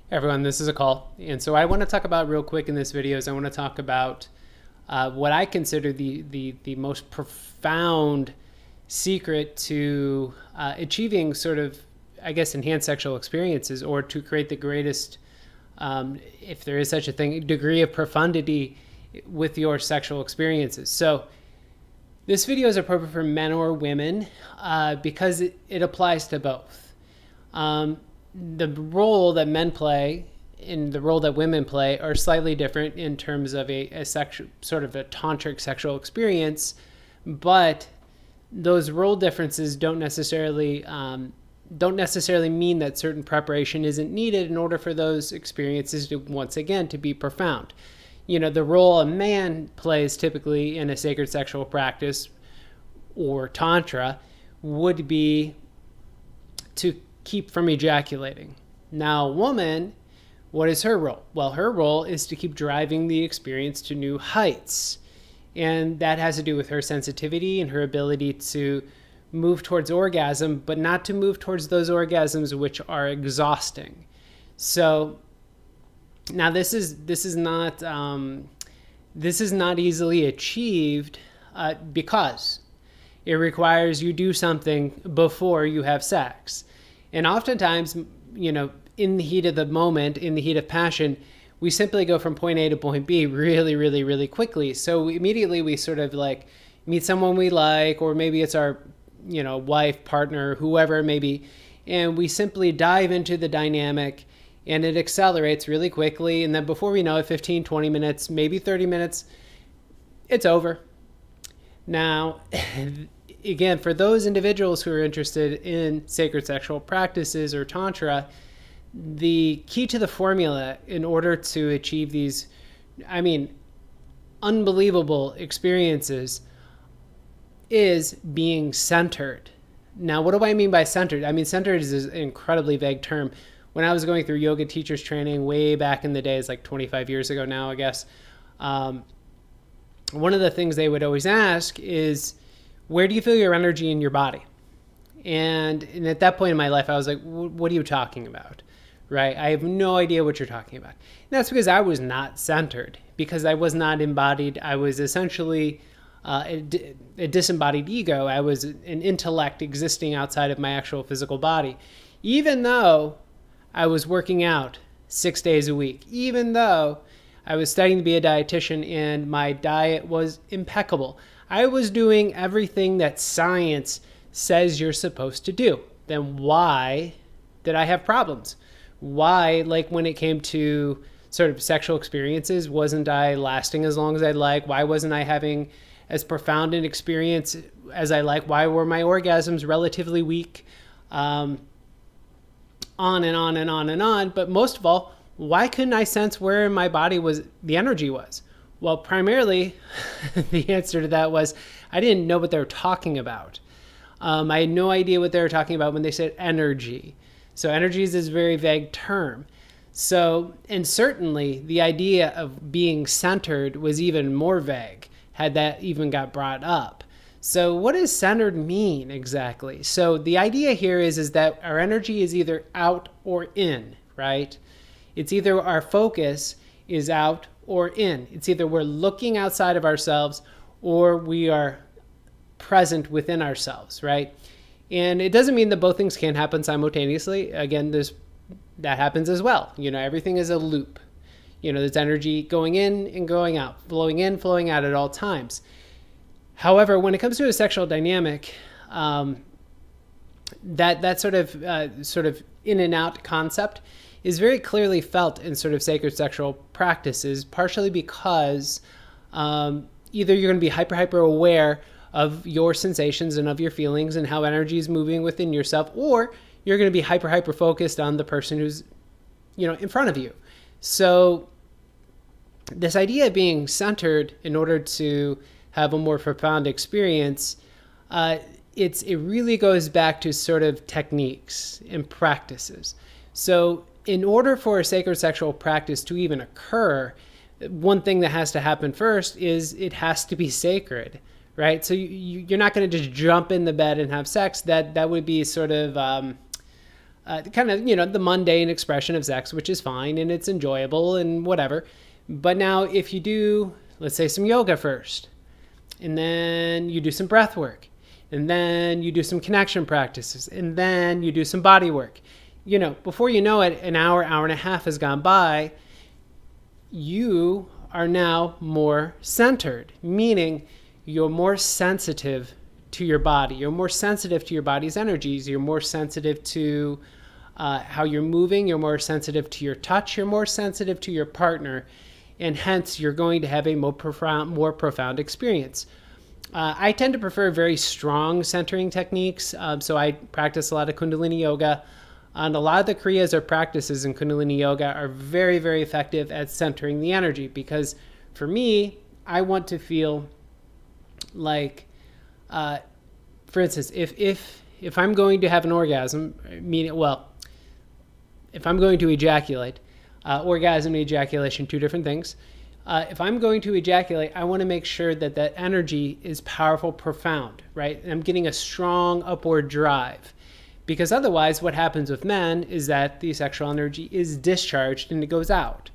Hey everyone, this is a call. And so I want to talk about real quick in this video is I want to talk about what I consider the most profound secret to achieving sort of, I guess, enhanced sexual experiences or to create the greatest, if there is such a thing, degree of profundity with your sexual experiences. So this video is appropriate for men or women because it applies to both. The role that men play and the role that women play are slightly different in terms of a sexual, sort of a tantric sexual experience, but those role differences don't necessarily mean that certain preparation isn't needed in order for those experiences to, once again, to be profound. You know, the role a man plays typically in a sacred sexual practice or tantra would be to keep from ejaculating. Now, a woman, what is her role? Well, her role is to keep driving the experience to new heights. And that has to do with her sensitivity and her ability to move towards orgasm, but not to move towards those orgasms which are exhausting. So now this is not easily achieved because it requires you do something before you have sex. And oftentimes, you know, in the heat of the moment, in the heat of passion, we simply go from point A to point B really, really, really quickly. So immediately we sort of like meet someone we like, or maybe it's our, you know, wife, partner, whoever it may be, and we simply dive into the dynamic and it accelerates really quickly. And then before we know it, 15, 20 minutes, maybe 30 minutes, it's over. Now, again, for those individuals who are interested in sacred sexual practices or tantra, the key to the formula in order to achieve these, unbelievable experiences is being centered. Now, what do I mean by centered? I mean, centered is an incredibly vague term. When I was going through yoga teachers training way back in the days, like 25 years ago now, I guess, one of the things they would always ask is, where do you feel your energy in your body? And at that point in my life, I was like, what are you talking about? Right? I have no idea what you're talking about. And that's because I was not centered, because I was not embodied. I was essentially a disembodied ego. I was an intellect existing outside of my actual physical body. Even though I was working out 6 days a week, even though I was studying to be a dietitian and my diet was impeccable, I was doing everything that science says you're supposed to do. Then why did I have problems? Why, like when it came to sort of sexual experiences, wasn't I lasting as long as I'd like? Why wasn't I having as profound an experience as I like? Why were my orgasms relatively weak? On and on and on and on. But most of all, why couldn't I sense where in my body the energy was? Well, primarily, the answer to that was I didn't know what they were talking about. I had no idea what they were talking about when they said energy. So energy is this very vague term. So, and certainly the idea of being centered was even more vague, had that even got brought up. So what does centered mean exactly? So the idea here is that our energy is either out or in, right? It's either our focus is out or in. It's either we're looking outside of ourselves or we are present within ourselves, right? And it doesn't mean that both things can't happen simultaneously. Again, that happens as well. You know, everything is a loop. You know, there's energy going in and going out, flowing in, flowing out at all times. However, when it comes to a sexual dynamic, that sort of in and out concept is very clearly felt in sort of sacred sexual practices, partially because either you're going to be hyper aware of your sensations and of your feelings and how energy is moving within yourself, or you're going to be hyper focused on the person who's, you know, in front of you. So this idea of being centered in order to have a more profound experience, it really goes back to sort of techniques and practices. So in order for a sacred sexual practice to even occur, one thing that has to happen first is it has to be sacred, right? So you're not going to just jump in the bed and have sex. That would be sort of kind of, the mundane expression of sex, which is fine and it's enjoyable and whatever. But now if you do, let's say, some yoga first, and then you do some breath work, and then you do some connection practices, and then you do some body work, before you know it, an hour and a half has gone by, you are now more centered, meaning you're more sensitive to your body. You're more sensitive to your body's energies. You're more sensitive to how you're moving. You're more sensitive to your touch. You're more sensitive to your partner. And hence, you're going to have a more profound experience. I tend to prefer very strong centering techniques. So I practice a lot of Kundalini yoga. And a lot of the kriyas or practices in Kundalini yoga are very, very effective at centering the energy. Because for me, I want to feel like, for instance, if I'm going to have an orgasm, if I'm going to ejaculate, orgasm and ejaculation, two different things. If I'm going to ejaculate, I want to make sure that that energy is powerful, profound, right? And I'm getting a strong upward drive. Because otherwise, what happens with men is that the sexual energy is discharged and it goes out.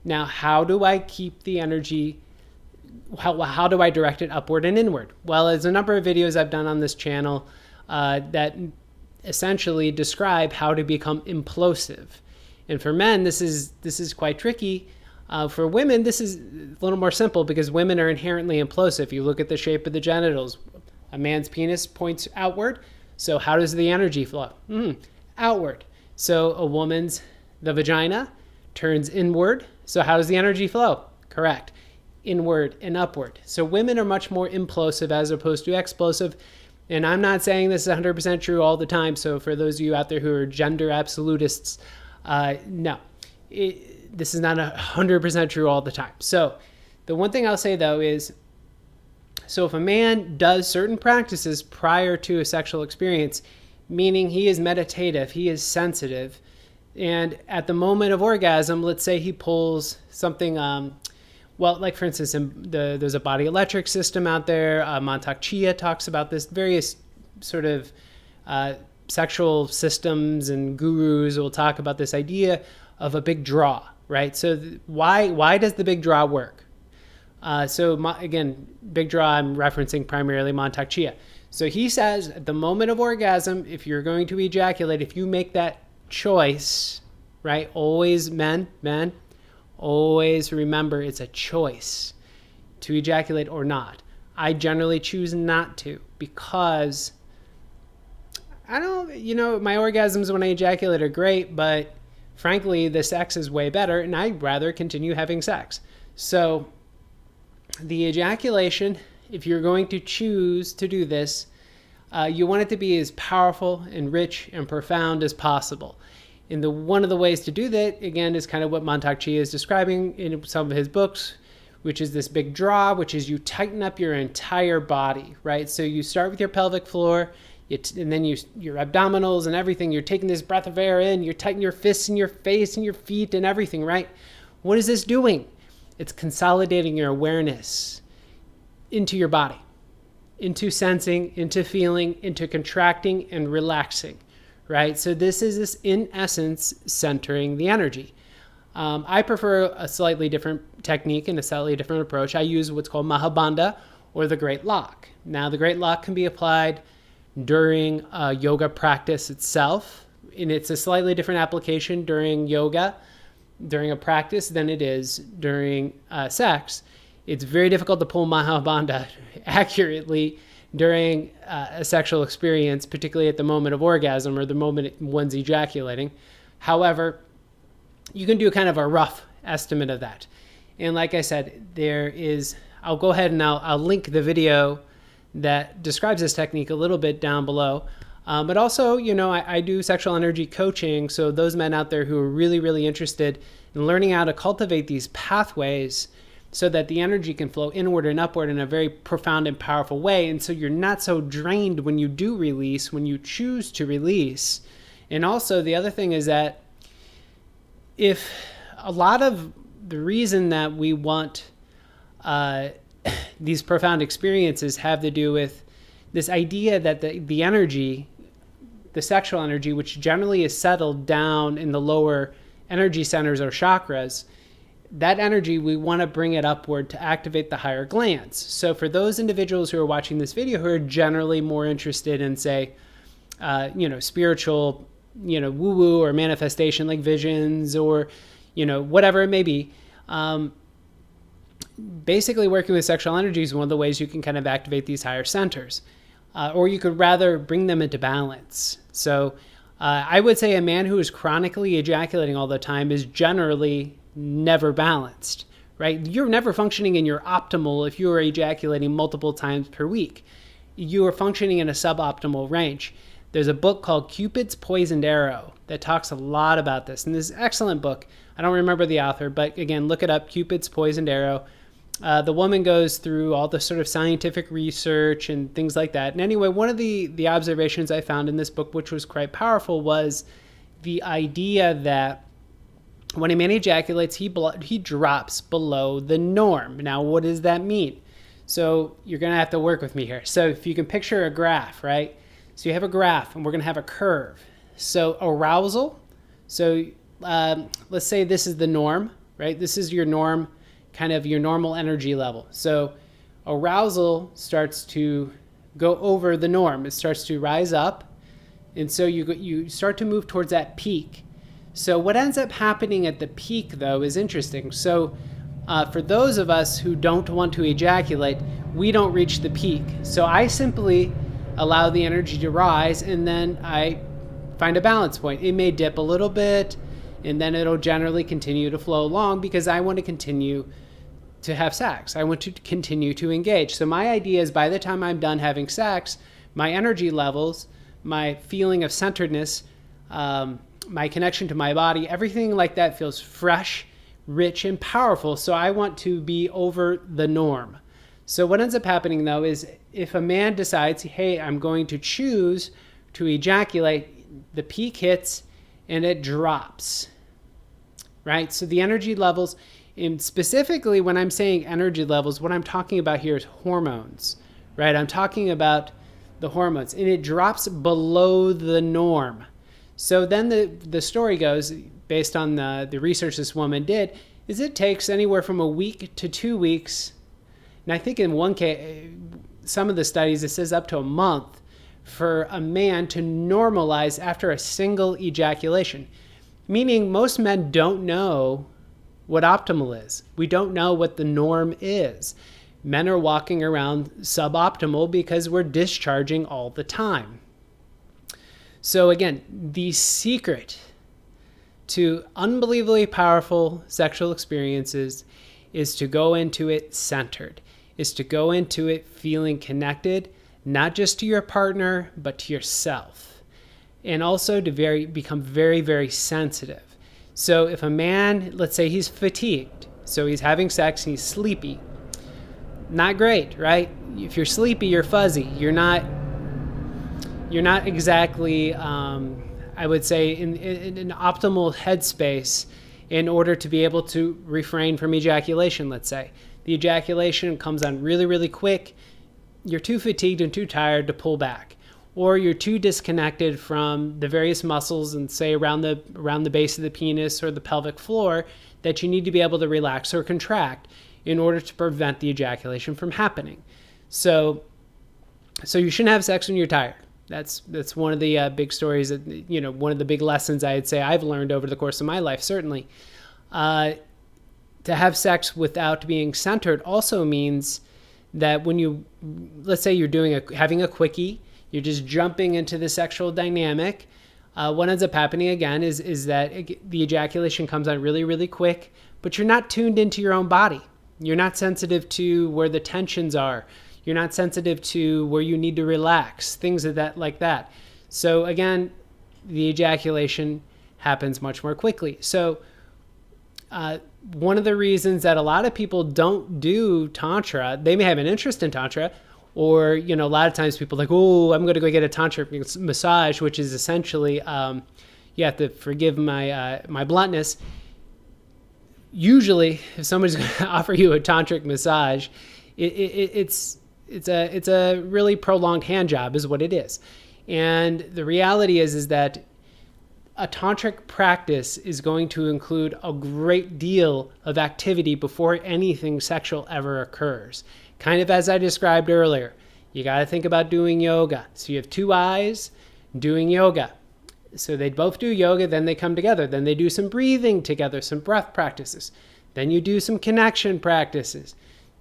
Now, how do I keep the energy, how do I direct it upward and inward? Well, there's a number of videos I've done on this channel that essentially describe how to become implosive. And for men, this is quite tricky. For women, this is a little more simple because women are inherently implosive. You look at the shape of the genitals. A man's penis points outward. So how does the energy flow? Outward. So the vagina turns inward. So how does the energy flow? Correct. Inward and upward. So women are much more implosive as opposed to explosive. And I'm not saying this is 100% true all the time. So for those of you out there who are gender absolutists, no, this is not 100% true all the time. So the one thing I'll say though is, so if a man does certain practices prior to a sexual experience, meaning he is meditative, he is sensitive, and at the moment of orgasm, let's say he pulls something, like for instance, there's a body electric system out there. Mantak Chia talks about this. Various sort of sexual systems and gurus will talk about this idea of a big draw, right? So why does the big draw work? Again, big draw, I'm referencing primarily Mantak Chia. So he says at the moment of orgasm, if you're going to ejaculate, if you make that choice, right? Always, men, always remember it's a choice to ejaculate or not. I generally choose not to because my orgasms when I ejaculate are great, but frankly, the sex is way better and I'd rather continue having sex. So the ejaculation, if you're going to choose to do this, you want it to be as powerful and rich and profound as possible. And one of the ways to do that, again, is kind of what Mantak Chia is describing in some of his books, which is this big draw, which is you tighten up your entire body, right? So you start with your pelvic floor, and then your abdominals and everything. You're taking this breath of air in, you're tightening your fists and your face and your feet and everything, right? What is this doing? It's consolidating your awareness into your body, into sensing, into feeling, into contracting and relaxing, right? So this is in essence, centering the energy. I prefer a slightly different technique and a slightly different approach. I use what's called Mahabandha or the Great Lock. Now, the Great Lock can be applied during a yoga practice itself, and it's a slightly different application during yoga, during a practice than it is during sex. It's very difficult to pull Mahabandha accurately during a sexual experience, particularly at the moment of orgasm or the moment one's ejaculating. However, you can do kind of a rough estimate of that. And like I said, I'll go ahead and I'll link the video that describes this technique a little bit down below. But also, I do sexual energy coaching. So those men out there who are really, really interested in learning how to cultivate these pathways so that the energy can flow inward and upward in a very profound and powerful way. And so you're not so drained when you do release, when you choose to release. And also the other thing is that if a lot of the reason that we want these profound experiences have to do with this idea that the energy the sexual energy, which generally is settled down in the lower energy centers or chakras, that energy, we want to bring it upward to activate the higher glands. So for those individuals who are watching this video who are generally more interested in, say, spiritual, woo-woo or manifestation like visions or, whatever it may be, basically working with sexual energy is one of the ways you can kind of activate these higher centers. Or you could rather bring them into balance. So I would say a man who is chronically ejaculating all the time is generally never balanced, right? You're never functioning in your optimal if you are ejaculating multiple times per week. You are functioning in a suboptimal range. There's a book called Cupid's Poisoned Arrow that talks a lot about this. And this is an excellent book. I don't remember the author, but again, look it up, Cupid's Poisoned Arrow. The woman goes through all the sort of scientific research and things like that. And anyway, one of the observations I found in this book, which was quite powerful, was the idea that when a man ejaculates, he drops below the norm. Now, what does that mean? So you're going to have to work with me here. So if you can picture a graph, right? So you have a graph, and we're going to have a curve. So arousal. So let's say this is the norm, right? This is your norm, kind of your normal energy level. So arousal starts to go over the norm. It starts to rise up. And so you start to move towards that peak. So what ends up happening at the peak, though, is interesting. So for those of us who don't want to ejaculate, we don't reach the peak. So I simply allow the energy to rise, and then I find a balance point. It may dip a little bit, and then it'll generally continue to flow along because I want to continue to have sex. I want to continue to engage. So my idea is by the time I'm done having sex, my energy levels, my feeling of centeredness, my connection to my body, everything like that feels fresh, rich, and powerful. So I want to be over the norm. So what ends up happening, though, is if a man decides, hey, I'm going to choose to ejaculate, the peak hits and it drops, right? So the energy levels, and specifically when I'm saying energy levels, what I'm talking about here is hormones, right? I'm talking about the hormones, and it drops below the norm. So then the story goes, based on the research this woman did, is it takes anywhere from a week to 2 weeks. And I think in one case, some of the studies, it says up to a month for a man to normalize after a single ejaculation. Meaning most men don't know what optimal is. We don't know what the norm is. Men are walking around suboptimal because we're discharging all the time. So again, the secret to unbelievably powerful sexual experiences is to go into it centered, is to go into it feeling connected, not just to your partner, but to yourself. And also to become very, very sensitive. So if a man, let's say he's fatigued, so he's having sex, he's sleepy, not great, right? If you're sleepy, you're fuzzy. You're not exactly, I would say, in an optimal headspace in order to be able to refrain from ejaculation, let's say. The ejaculation comes on really, really quick. You're too fatigued and too tired to pull back. Or you're too disconnected from the various muscles and say around the base of the penis or the pelvic floor that you need to be able to relax or contract in order to prevent the ejaculation from happening. So you shouldn't have sex when you're tired. That's one of the big stories that, one of the big lessons I'd say I've learned over the course of my life, certainly. To have sex without being centered also means that when let's say you're having a quickie, you're just jumping into the sexual dynamic, what ends up happening again is that the ejaculation comes on really, really quick, but you're not tuned into your own body. You're not sensitive to where the tensions are. You're not sensitive to where you need to relax, things like that. So again, the ejaculation happens much more quickly. So one of the reasons that a lot of people don't do Tantra, they may have an interest in Tantra, or, a lot of times people are like, oh, I'm going to go get a Tantric massage, which is essentially, you have to forgive my bluntness. Usually, if somebody's going to offer you a Tantric massage, it's a really prolonged hand job is what it is. And the reality is that a tantric practice is going to include a great deal of activity before anything sexual ever occurs. Kind of as I described earlier, you got to think about doing yoga. So you have two eyes doing yoga. So they both do yoga, then they come together. Then they do some breathing together, some breath practices. Then you do some connection practices.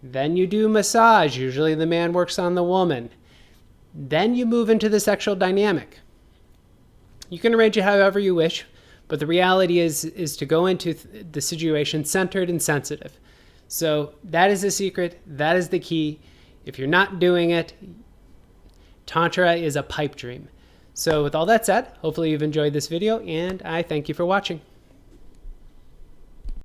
Then you do massage. Usually the man works on the woman. Then you move into the sexual dynamic. You can arrange it however you wish, but the reality is to go into the situation centered and sensitive. So that is the secret. That is the key. If you're not doing it, Tantra is a pipe dream. So with all that said, hopefully you've enjoyed this video, and I thank you for watching.